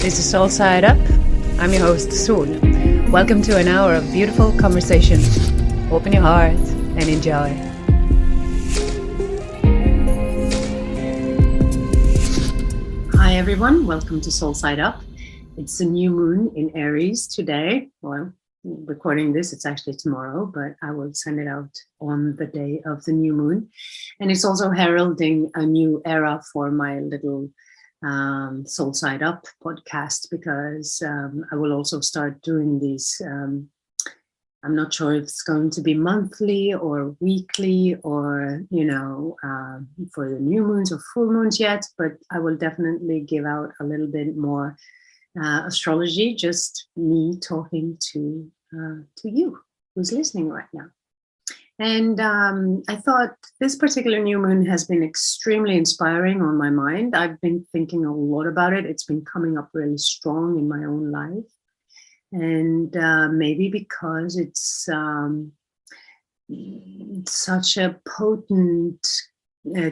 This is Soul Side Up. I'm your host, Sol. Welcome to an hour of beautiful conversation. Open your heart and enjoy. Hi everyone, welcome to Soul Side Up. It's a new moon in Aries today. Well, recording this, it's actually tomorrow, but I will send it out on the day of the new moon. And it's also heralding a new era for my little Soul Side Up podcast, because I will also start doing these. I'm not sure if it's going to be monthly or weekly or, for the new moons or full moons yet, but I will definitely give out a little bit more astrology, just me talking to you who's listening right now. And I thought this particular new moon has been extremely inspiring on my mind. I've been thinking a lot about it. It's been coming up really strong in my own life. And maybe because it's such a potent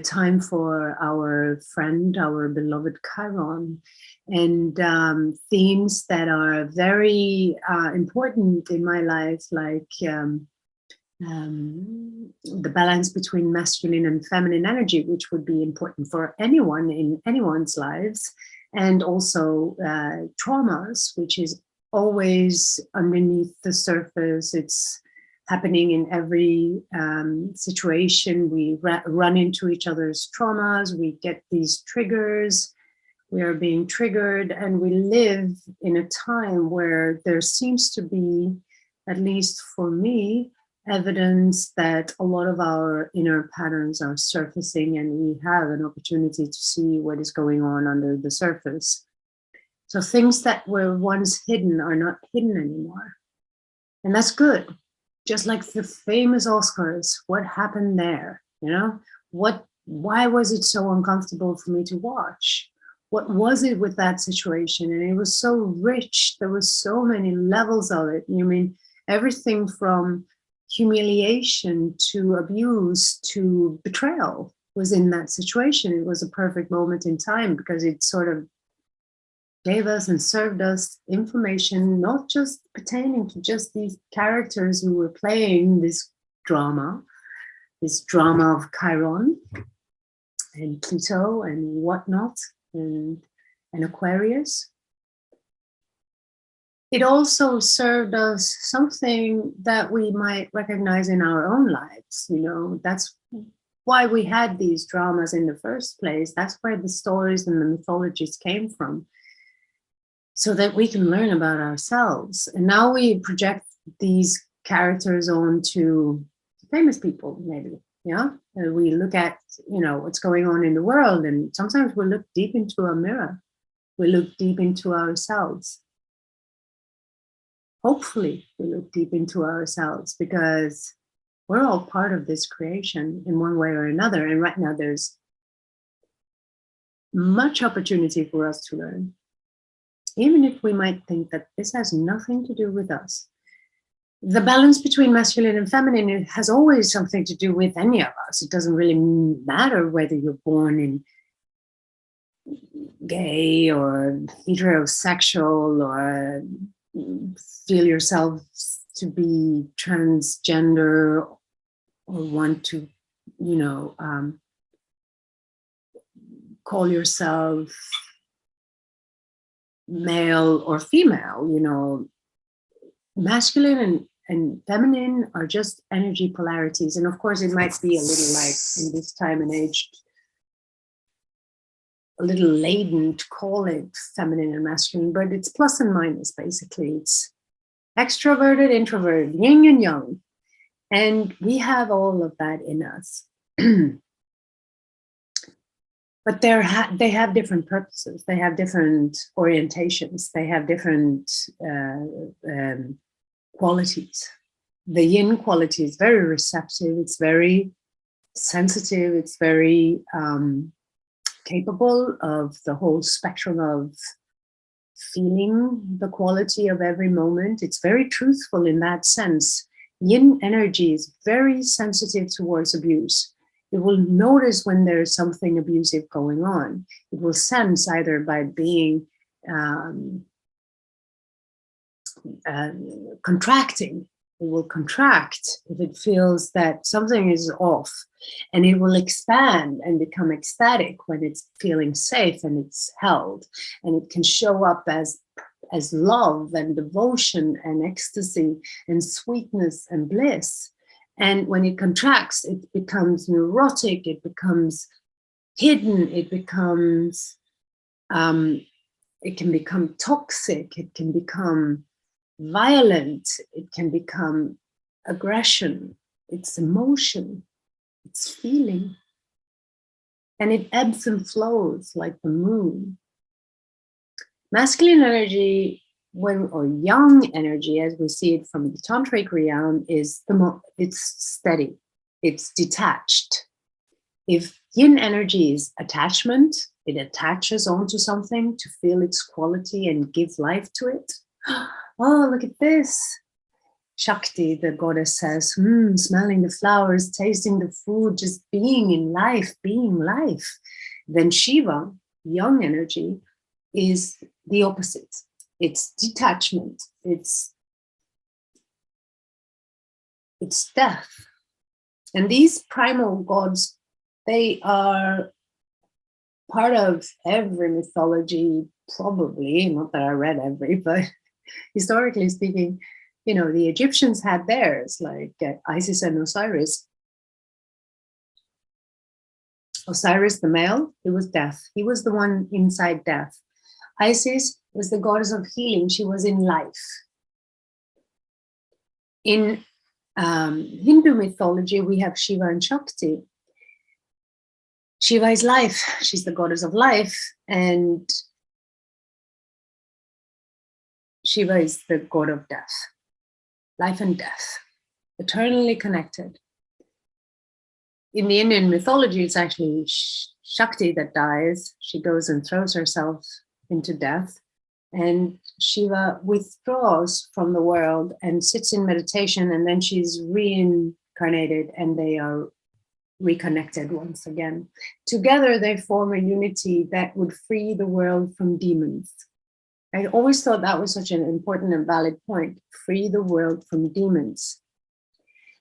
time for our friend, our beloved Chiron, and themes that are very important in my life, like the balance between masculine and feminine energy, which would be important for anyone in anyone's lives, and also traumas, which is always underneath the surface. It's happening in every situation. We run into each other's traumas, we get these triggers, we are being triggered, and we live in a time where there seems to be, at least for me, evidence that a lot of our inner patterns are surfacing, and we have an opportunity to see what is going on under the surface. So things that were once hidden are not hidden anymore. And that's good. Just like the famous Oscars, what happened there? Why was it so uncomfortable for me to watch? What was it with that situation? And it was so rich. There were so many levels of it. Everything from humiliation to abuse to betrayal was in that situation. It was a perfect moment in time because it sort of gave us and served us information, not just pertaining to just these characters who were playing this drama of Chiron and Pluto and whatnot, and Aquarius. It also served us something that we might recognize in our own lives. That's why we had these dramas in the first place. That's where the stories and the mythologies came from, so that we can learn about ourselves. And now we project these characters onto famous people, maybe. And we look at, what's going on in the world, and sometimes we look deep into a mirror. We look deep into ourselves. Hopefully we look deep into ourselves, because we're all part of this creation in one way or another. And right now there's much opportunity for us to learn, even if we might think that this has nothing to do with us. The balance between masculine and feminine has always something to do with any of us. It doesn't really matter whether you're born in gay or heterosexual, or feel yourself to be transgender, or want to, call yourself male or female. Masculine and feminine are just energy polarities. And of course, it might be a little, like in this time and age, a little laden to call it feminine and masculine, but it's plus and minus, basically. It's extroverted, introverted, yin and yang. And we have all of that in us. But they have different purposes. They have different orientations. They have different qualities. The yin quality is very receptive. It's very sensitive. It's very capable of the whole spectrum of feeling the quality of every moment. It's very truthful in that sense. Yin energy is very sensitive towards abuse. It will notice when there's something abusive going on. It will sense, either by being um, contracting. It will contract if it feels that something is off, and it will expand and become ecstatic when it's feeling safe and it's held, and it can show up as love and devotion and ecstasy and sweetness and bliss. And when it contracts, it becomes neurotic, it becomes hidden, it becomes it can become toxic, it can become violent, it can become aggression, it's emotion, it's feeling, and it ebbs and flows like the moon. Masculine energy, or young energy, as we see it from the tantric realm, is it's steady, it's detached. If yin energy is attachment, it attaches onto something to feel its quality and give life to it. Oh, look at this. Shakti, the goddess, says, smelling the flowers, tasting the food, just being in life, being life. Then Shiva, young energy, is the opposite. It's detachment. It's death. And these primal gods, they are part of every mythology, probably, not that I read every, but historically speaking, the Egyptians had theirs, like Isis and Osiris. Osiris, the male, he was death. He was the one inside death. Isis was the goddess of healing. She was in life. In Hindu mythology, we have Shiva and Shakti. Shiva is life. She's the goddess of life. And Shiva is the god of death. Life and death, eternally connected. In the Indian mythology, it's actually Shakti that dies. She goes and throws herself into death. And Shiva withdraws from the world and sits in meditation, and then she's reincarnated and they are reconnected once again. Together, they form a unity that would free the world from demons. I always thought that was such an important and valid point. Free the world from demons.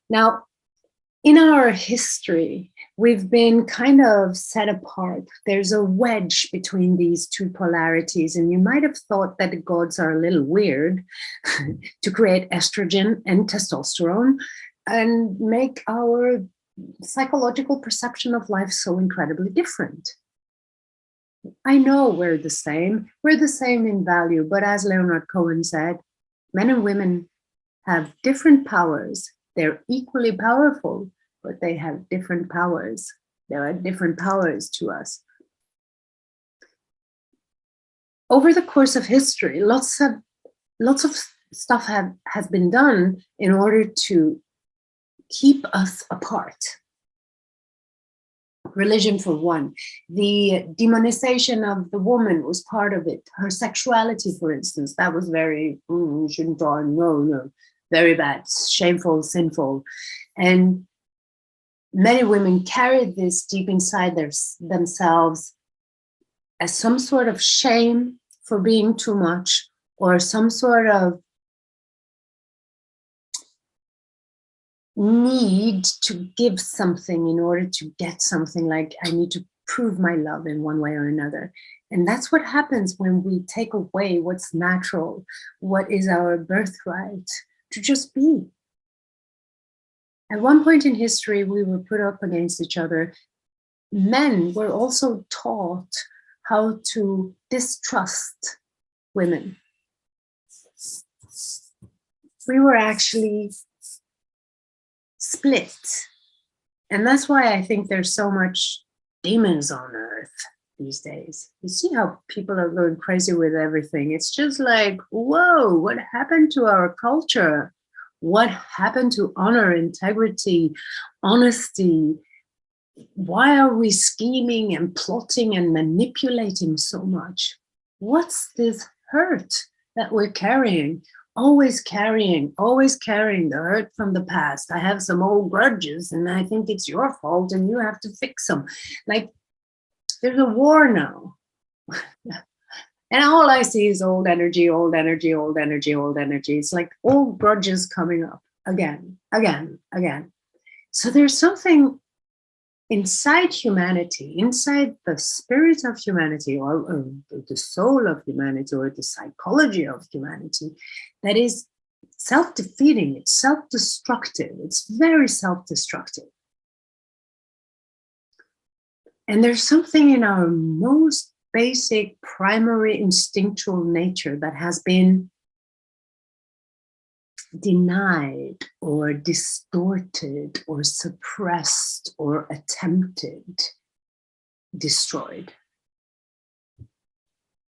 Now, in our history, we've been kind of set apart. There's a wedge between these two polarities, and you might have thought that the gods are a little weird to create estrogen and testosterone and make our psychological perception of life so incredibly different. I know we're the same in value, but as Leonard Cohen said, men and women have different powers. They're equally powerful, but they have different powers. There are different powers to us. Over the course of history, lots of stuff has been done in order to keep us apart. Religion, for one. The demonization of the woman was part of it. Her sexuality, for instance, that was very, you shouldn't draw, no, very bad, shameful, sinful. And many women carried this deep inside themselves as some sort of shame for being too much, or some sort of need to give something in order to get something, like I need to prove my love in one way or another. And that's what happens when we take away what's natural, what is our birthright, to just be. At one point in history, we were put up against each other. Men were also taught how to distrust women. We were actually split. And that's why I think there's so much demons on earth these days. You see how people are going crazy with everything. It's just like, whoa, what happened to our culture? What happened to honor, integrity, honesty? Why are we scheming and plotting and manipulating so much? What's this hurt that we're carrying? Always carrying the hurt from the past. I have some old grudges and I think it's your fault and you have to fix them. Like, there's a war now. And all I see is old energy, old energy, old energy, old energy. It's like old grudges coming up again, again, again. So there's something inside humanity, inside the spirit of humanity, or the soul of humanity, or the psychology of humanity, that is self-defeating, it's self-destructive, it's very self-destructive. And there's something in our most basic, primary, instinctual nature that has been denied or distorted or suppressed or attempted, destroyed.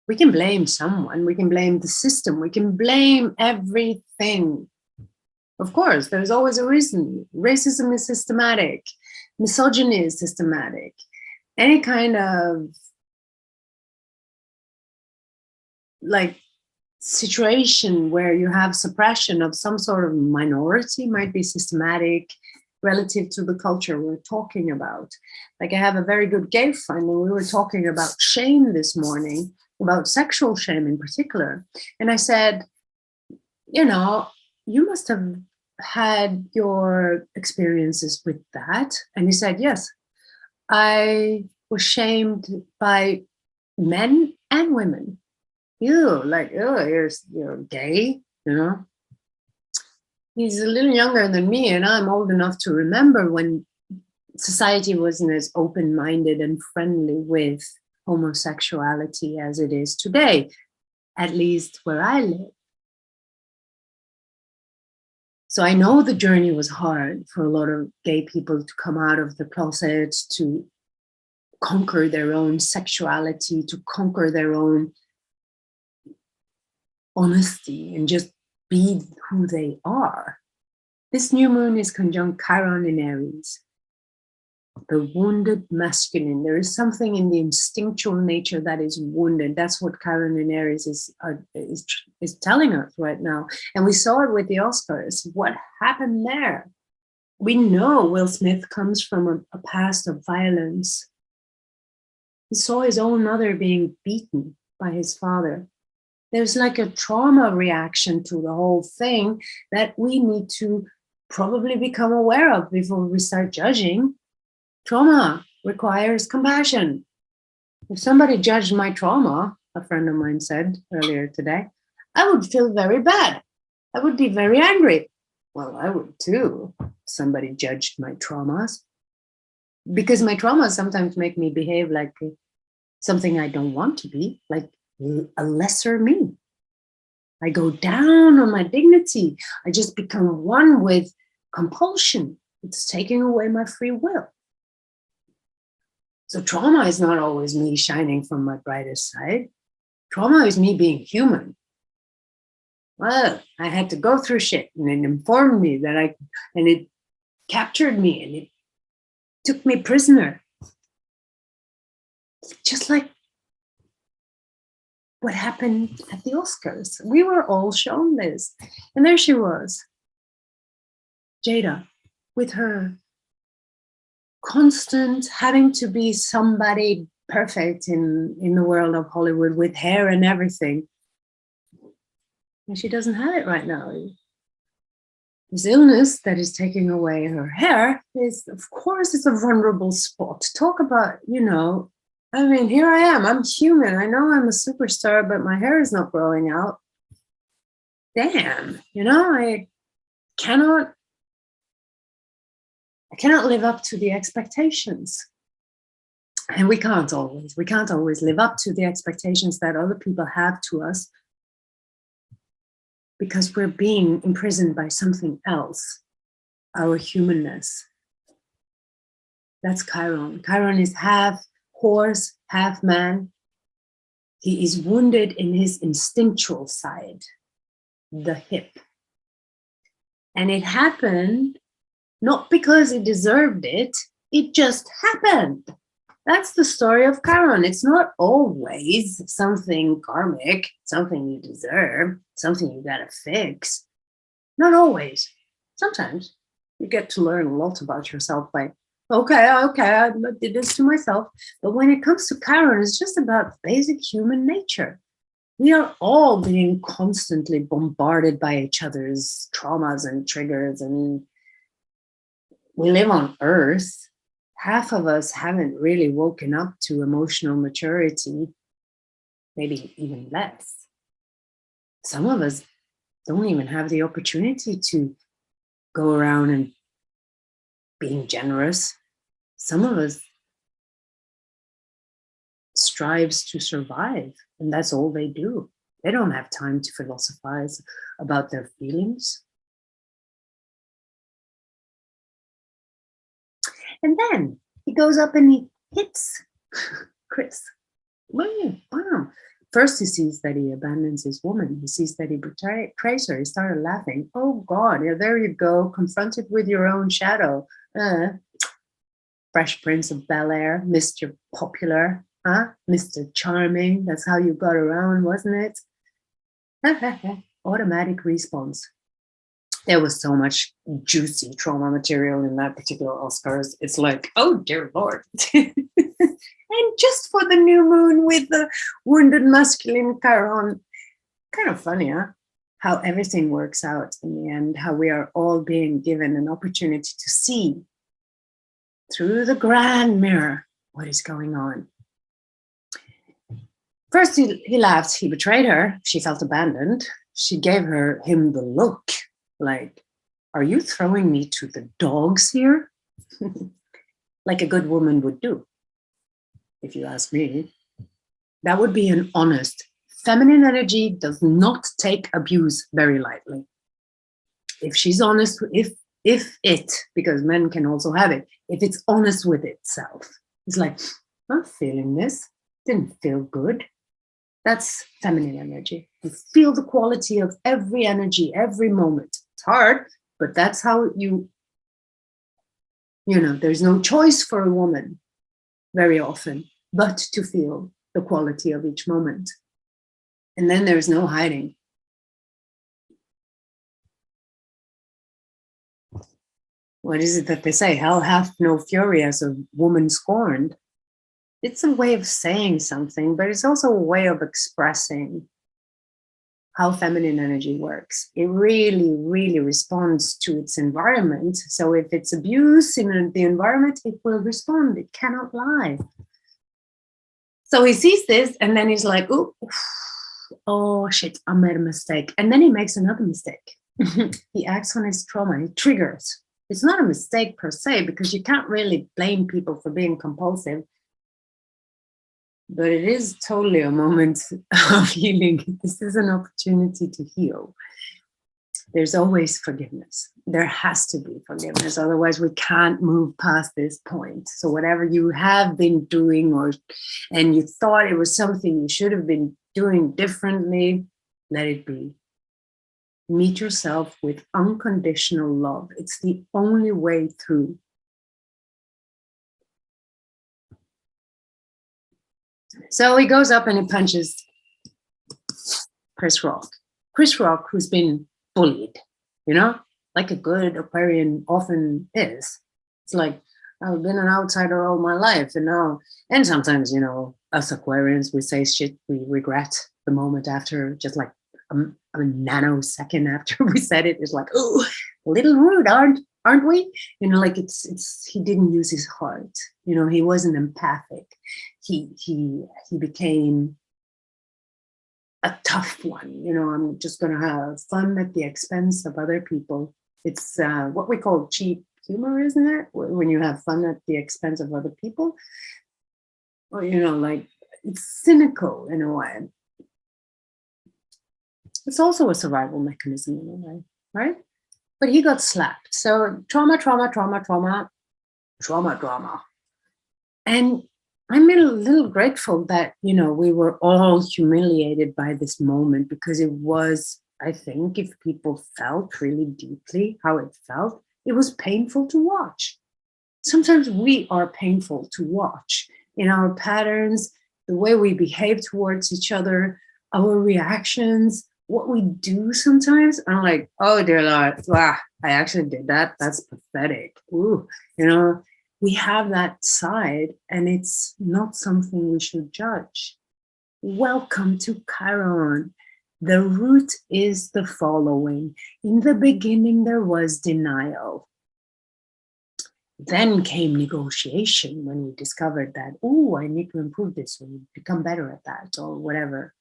We can blame someone, we can blame the system, we can blame everything. Of course, there's always a reason. Racism is systematic, misogyny is systematic. Any kind of like situation where you have suppression of some sort of minority might be systematic relative to the culture we're talking about. Like I have a very good gay friend, and we were talking about shame this morning, about sexual shame in particular. And I said, you know, you must have had your experiences with that. And he said, yes, I was shamed by men and women. You like, oh, you're gay, you know. He's a little younger than me, and I'm old enough to remember when society wasn't as open-minded and friendly with homosexuality as it is today, at least where I live. So I know the journey was hard for a lot of gay people to come out of the closet, to conquer their own sexuality, to conquer their own honesty and just be who they are. This new moon is conjunct Chiron in Aries, the wounded masculine. There is something in the instinctual nature that is wounded. That's what Chiron in Aries is telling us right now. And we saw it with the Oscars. What happened there? We know Will Smith comes from a past of violence. He saw his own mother being beaten by his father. There's like a trauma reaction to the whole thing that we need to probably become aware of before we start judging. Trauma requires compassion. If somebody judged my trauma, a friend of mine said earlier today, I would feel very bad. I would be very angry. Well, I would too. Somebody judged my traumas. Because my traumas sometimes make me behave like something I don't want to be, like a lesser me. I go down on my dignity. I just become one with compulsion. It's taking away my free will. So trauma is not always me shining from my brightest side. Trauma is me being human. Well, I had to go through shit, and it informed me that and it captured me, and it took me prisoner. Just like what happened at the Oscars. We were all shown this. And there she was, Jada, with her constant having to be somebody perfect in the world of Hollywood, with hair and everything. And she doesn't have it right now. This illness that is taking away her hair is, of course, it's a vulnerable spot. Talk about, you know, I mean, here I am. I'm human. I know I'm a superstar, but my hair is not growing out. Damn, you know, I cannot live up to the expectations. And we can't always live up to the expectations that other people have to us, because we're being imprisoned by something else, our humanness. That's Chiron. Chiron is half horse, half man. He is wounded in his instinctual side, the hip. And it happened not because he deserved it, it just happened. That's the story of Chiron. It's not always something karmic, something you deserve, something you gotta fix. Not always. Sometimes you get to learn a lot about yourself by, okay, I did this to myself. But when it comes to Chiron, it's just about basic human nature. We are all being constantly bombarded by each other's traumas and triggers, and we live on Earth. Half of us haven't really woken up to emotional maturity, maybe even less. Some of us don't even have the opportunity to go around and being generous. Some of us strives to survive, and that's all they do. They don't have time to philosophize about their feelings. And then he goes up and he hits Chris. Wow. First, he sees that he abandons his woman. He sees that he betrays her. He started laughing. Oh, God, yeah, there you go. Confronted with your own shadow. Fresh Prince of Bel-Air, Mr. Popular, Mr. Charming. That's how you got around, wasn't it? Automatic response. There was so much juicy trauma material in that particular Oscars. It's like, oh, dear Lord. And just for the new moon with the wounded masculine Chiron. Kind of funny, huh? How everything works out in the end, how we are all being given an opportunity to see through the grand mirror what is going on. First, he laughed. He betrayed her. She felt abandoned. She gave him the look like, are you throwing me to the dogs here? Like a good woman would do, if you ask me. That would be an honest. Feminine energy does not take abuse very lightly. If she's honest, because men can also have it, if it's honest with itself, it's like, I'm feeling this, didn't feel good. That's feminine energy. You feel the quality of every energy, every moment. It's hard, but that's how there's no choice for a woman very often, but to feel the quality of each moment. And then there's no hiding. What is it that they say? Hell hath no fury as a woman scorned. It's a way of saying something, but it's also a way of expressing how feminine energy works. It really, really responds to its environment. So if it's abuse in the environment, it will respond. It cannot lie. So he sees this and then he's like, oh shit, I made a mistake. And then he makes another mistake. He acts on his trauma, he triggers. It's not a mistake per se, because you can't really blame people for being compulsive. But it is totally a moment of healing. This is an opportunity to heal. There's always forgiveness. There has to be forgiveness. Otherwise, we can't move past this point. So whatever you have been doing and you thought it was something you should have been doing differently, let it be. Meet yourself with unconditional love. It's the only way through. So he goes up and he punches Chris Rock. Chris Rock, who's been bullied, like a good Aquarian often is. It's like, I've been an outsider all my life, and sometimes, us Aquarians, we say shit we regret the moment after, just like a nanosecond after we said it. It's like, oh, a little rude, aren't we? Like it's he didn't use his heart. He wasn't empathic. He became a tough one. I'm just going to have fun at the expense of other people. It's what we call cheap humor, isn't it? When you have fun at the expense of other people. Or, like it's cynical in a way. It's also a survival mechanism in a way, right? But he got slapped. So trauma. And I'm a little grateful that, we were all humiliated by this moment, because it was, I think, if people felt really deeply how it felt, it was painful to watch. Sometimes we are painful to watch in our patterns, the way we behave towards each other, our reactions, what we do sometimes. I'm like, oh, dear Lord, wow, I actually did that. That's pathetic. Ooh, we have that side, and it's not something we should judge. Welcome to Chiron. The root is the following. In the beginning, there was denial. Then came negotiation when we discovered that, oh, I need to improve this or become better at that or whatever.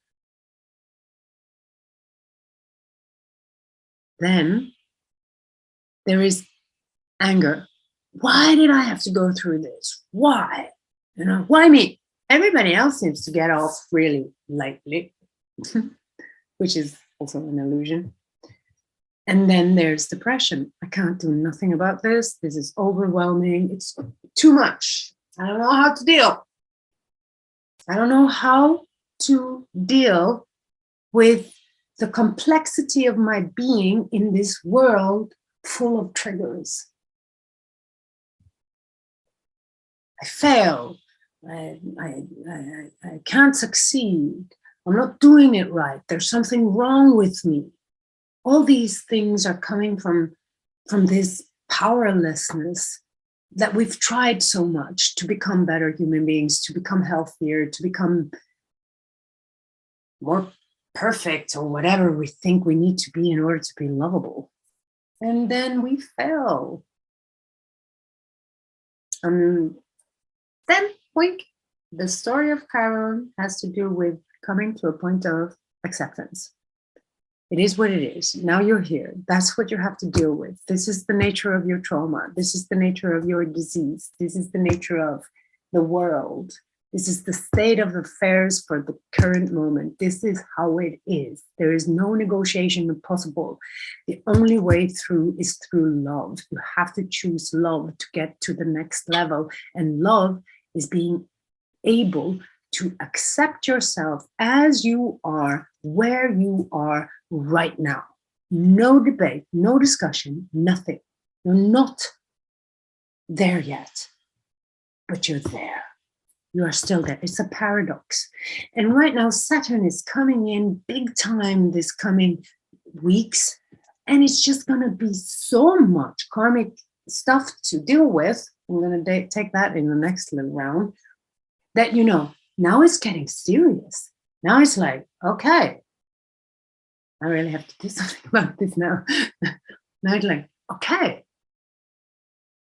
Then there is anger. Why did I have to go through this? Why? Why me? Everybody else seems to get off really lightly, which is also an illusion. And then there's depression. I can't do nothing about this. This is overwhelming. It's too much. I don't know how to deal. I don't know how to deal with the complexity of my being in this world full of triggers. I fail. I can't succeed. I'm not doing it right. There's something wrong with me. All these things are coming from this powerlessness that we've tried so much to become better human beings, to become healthier, to become more perfect or whatever we think we need to be in order to be lovable. And then we fail. Then, wink, the story of Chiron has to do with coming to a point of acceptance. It is what it is. Now you're here. That's what you have to deal with. This is the nature of your trauma. This is the nature of your disease. This is the nature of the world. This is the state of affairs for the current moment. This is how it is. There is no negotiation possible. The only way through is through love. You have to choose love to get to the next level. And love is being able to accept yourself as you are, where you are right now. No debate, no discussion, nothing. You're not there yet, but you're there. You are still there. It's a paradox. And right now, Saturn is coming in big time this coming weeks, and it's just going to be so much karmic stuff to deal with. I'm going to take that in the next little round, that, now it's getting serious. Now it's like, okay, I really have to do something about this now. Now it's like, okay,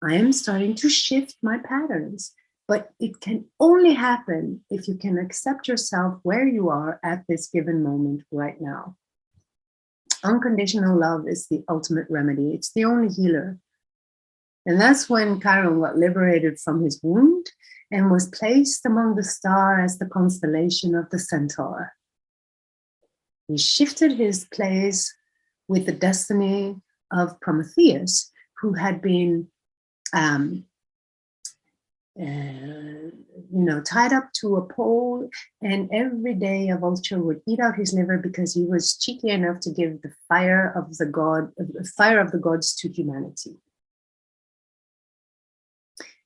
I am starting to shift my patterns, but it can only happen if you can accept yourself where you are at this given moment right now. Unconditional love is the ultimate remedy. It's the only healer. And that's when Chiron got liberated from his wound and was placed among the stars as the constellation of the Centaur. He shifted his place with the destiny of Prometheus, who had been tied up to a pole, and every day a vulture would eat out his liver because he was cheeky enough to give the fire of the gods to humanity.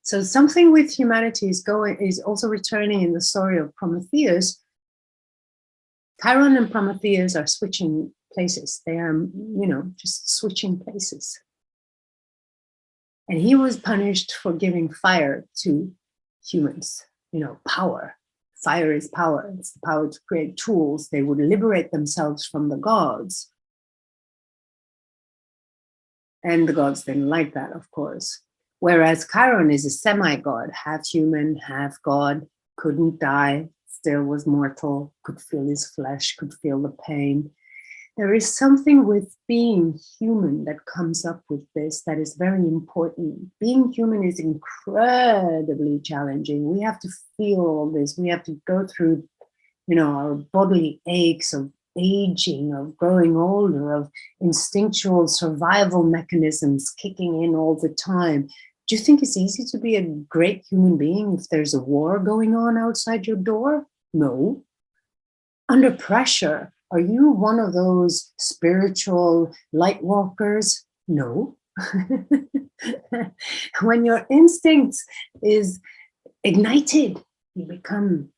So something with humanity is also returning in the story of Prometheus. Chiron and Prometheus are switching places. They are, just switching places. And he was punished for giving fire to humans, power. Fire is power. It's the power to create tools. They would liberate themselves from the gods. And the gods didn't like that, of course. Whereas Chiron is a semi-god, half human, half god, couldn't die, still was mortal, could feel his flesh, could feel the pain. There is something with being human that comes up with this that is very important. Being human is incredibly challenging. We have to feel all this. We have to go through, our bodily aches of aging, of growing older, of instinctual survival mechanisms kicking in all the time. Do you think it's easy to be a great human being if there's a war going on outside your door? No. Under pressure, are you one of those spiritual light walkers? No. When your instincts is ignited, you become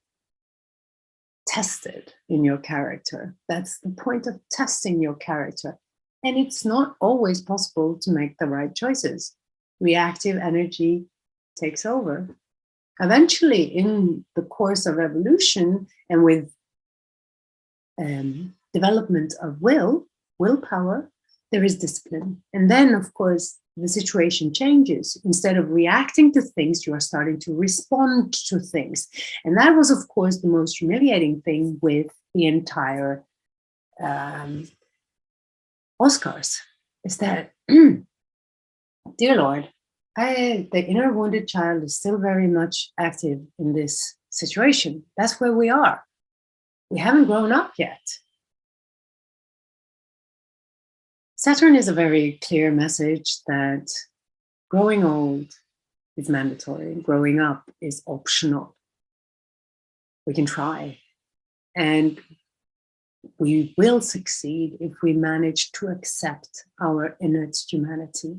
tested in your character. That's the point of testing your character. And it's not always possible to make the right choices. Reactive energy takes over. Eventually, in the course of evolution and with development of willpower, there is discipline. And then, of course, the situation changes. Instead of reacting to things, you are starting to respond to things. And that was, of course, the most humiliating thing with the entire Oscars, is that, dear Lord, the inner wounded child is still very much active in this situation. That's where we are. We haven't grown up yet. Saturn is a very clear message that growing old is mandatory. Growing up is optional. We can try. And we will succeed if we manage to accept our innate humanity.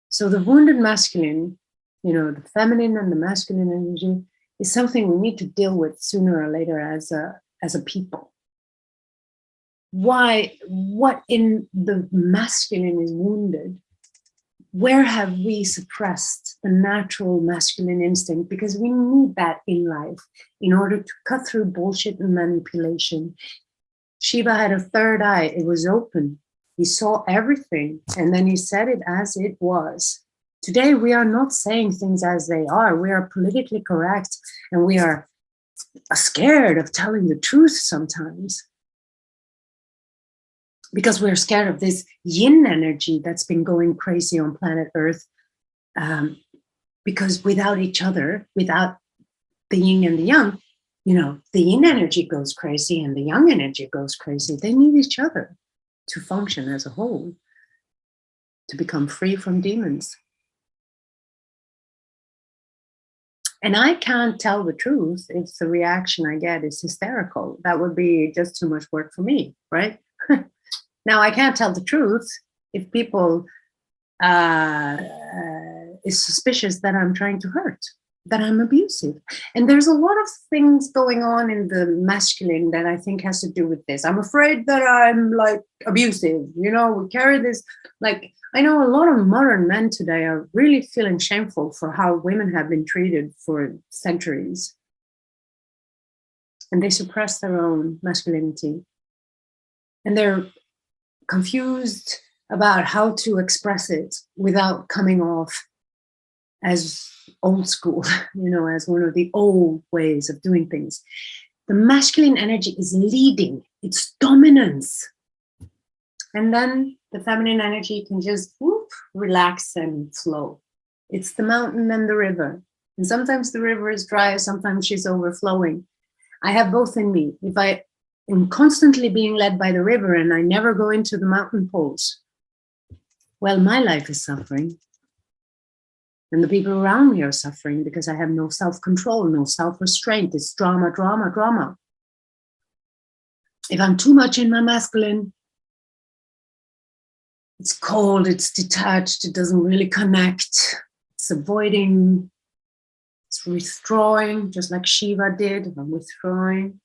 So the wounded masculine, the feminine and the masculine energy, is something we need to deal with sooner or later as a people. Why? What in the masculine is wounded? Where have we suppressed the natural masculine instinct? Because we need that in life in order to cut through bullshit and manipulation. Shiva had a third eye. It was open. He saw everything, and then he said it as it was. Today, we are not saying things as they are. We are politically correct, and we are scared of telling the truth sometimes, because we're scared of this yin energy that's been going crazy on planet Earth. Because without each other, without the yin and the yang, the yin energy goes crazy and the yang energy goes crazy. They need each other to function as a whole, to become free from demons. And I can't tell the truth if the reaction I get is hysterical. That would be just too much work for me, right? Now, I can't tell the truth if people is suspicious that I'm trying to hurt, that I'm abusive. And there's a lot of things going on in the masculine that I think has to do with this. I'm afraid that I'm like abusive. We carry this, like, I know a lot of modern men today are really feeling shameful for how women have been treated for centuries. And they suppress their own masculinity. And they're confused about how to express it without coming off as old school, as one of the old ways of doing things. The masculine energy is leading, it's dominance. And then the feminine energy can just relax and flow. It's the mountain and the river. And sometimes the river is dry, sometimes she's overflowing. I have both in me. If I am constantly being led by the river and I never go into the mountain poles, well, my life is suffering. And the people around me are suffering because I have no self-control, no self-restraint. It's drama, drama, drama. If I'm too much in my masculine, it's cold, it's detached, it doesn't really connect. It's avoiding, it's withdrawing, just like Shiva did. I'm withdrawing.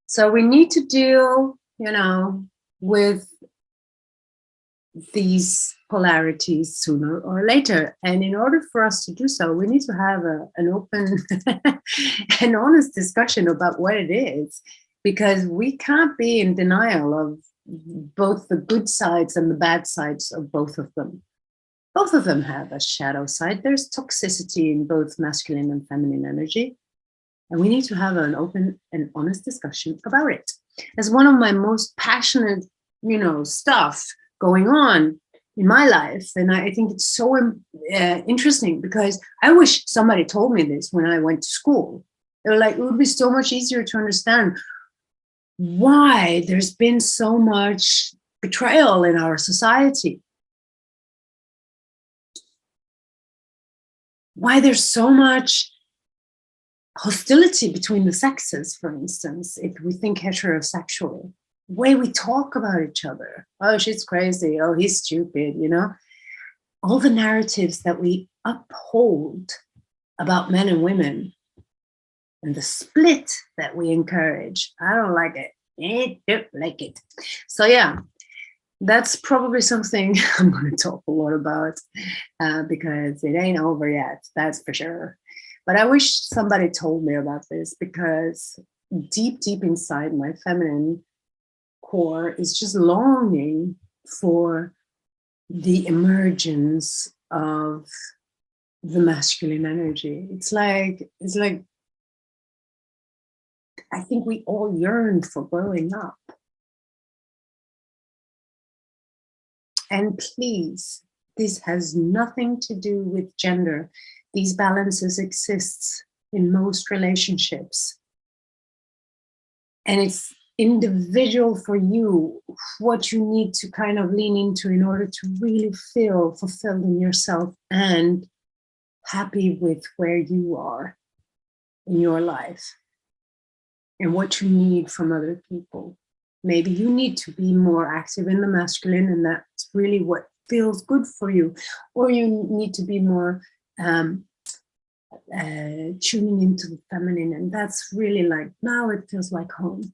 So we need to deal, with these polarities sooner or later. And in order for us to do so, we need to have an open and honest discussion about what it is, because we can't be in denial of both the good sides and the bad sides of both of them. Both of them have a shadow side. There's toxicity in both masculine and feminine energy. And we need to have an open and honest discussion about it. As one of my most passionate, stuff going on in my life. And I think it's so interesting, because I wish somebody told me this when I went to school. They were like, it would be so much easier to understand why there's been so much betrayal in our society. Why there's so much hostility between the sexes, for instance, if we think heterosexually. The way we talk about each other. Oh, she's crazy. Oh, he's stupid, All the narratives that we uphold about men and women, and the split that we encourage. I don't like it. I don't like it. So yeah, that's probably something I'm going to talk a lot about, because it ain't over yet, that's for sure. But I wish somebody told me about this, because deep, deep inside, my feminine core is just longing for the emergence of the masculine energy. It's like I think we all yearn for growing up. And please, this has nothing to do with gender. These balances exist in most relationships. And it's individual for you, what you need to kind of lean into in order to really feel fulfilled in yourself and happy with where you are in your life and what you need from other people. Maybe you need to be more active in the masculine, and that's really what feels good for you. Or you need to be more tuning into the feminine, and that's really like, now it feels like home.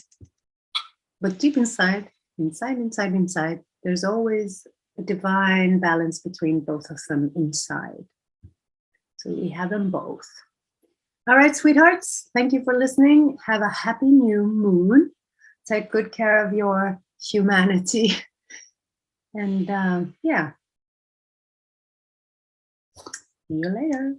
But deep inside, there's always a divine balance between both of them inside. So we have them both. All right, sweethearts, thank you for listening. Have a happy new moon. Take good care of your humanity. And yeah, see you later.